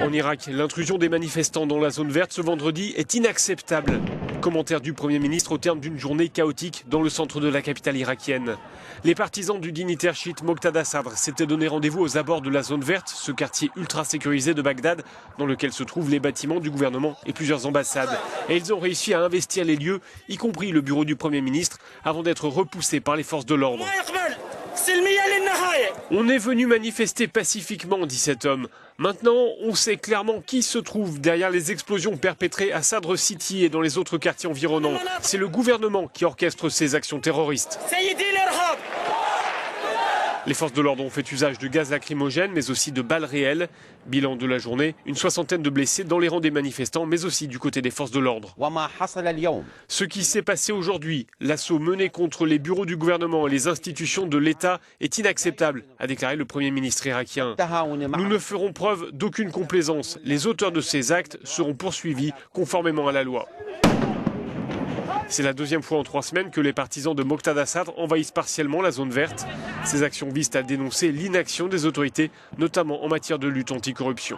En Irak, l'intrusion des manifestants dans la zone verte ce vendredi est inacceptable. Commentaire du Premier ministre au terme d'une journée chaotique dans le centre de la capitale irakienne. Les partisans du dignitaire chiite Moqtada Sadr s'étaient donné rendez-vous aux abords de la zone verte, ce quartier ultra sécurisé de Bagdad, dans lequel se trouvent les bâtiments du gouvernement et plusieurs ambassades. Et ils ont réussi à investir les lieux, y compris le bureau du Premier ministre, avant d'être repoussés par les forces de l'ordre. On est venu manifester pacifiquement, dit cet homme. Maintenant, on sait clairement qui se trouve derrière les explosions perpétrées à Sadr City et dans les autres quartiers environnants. C'est le gouvernement qui orchestre ces actions terroristes. Les forces de l'ordre ont fait usage de gaz lacrymogène, mais aussi de balles réelles. Bilan de la journée, une soixantaine de blessés dans les rangs des manifestants, mais aussi du côté des forces de l'ordre. Ce qui s'est passé aujourd'hui, l'assaut mené contre les bureaux du gouvernement et les institutions de l'État est inacceptable, a déclaré le Premier ministre irakien. Nous ne ferons preuve d'aucune complaisance. Les auteurs de ces actes seront poursuivis conformément à la loi. C'est la deuxième fois en 3 semaines que les partisans de Moqtada Sadr envahissent partiellement la zone verte. Ces actions visent à dénoncer l'inaction des autorités, notamment en matière de lutte anticorruption.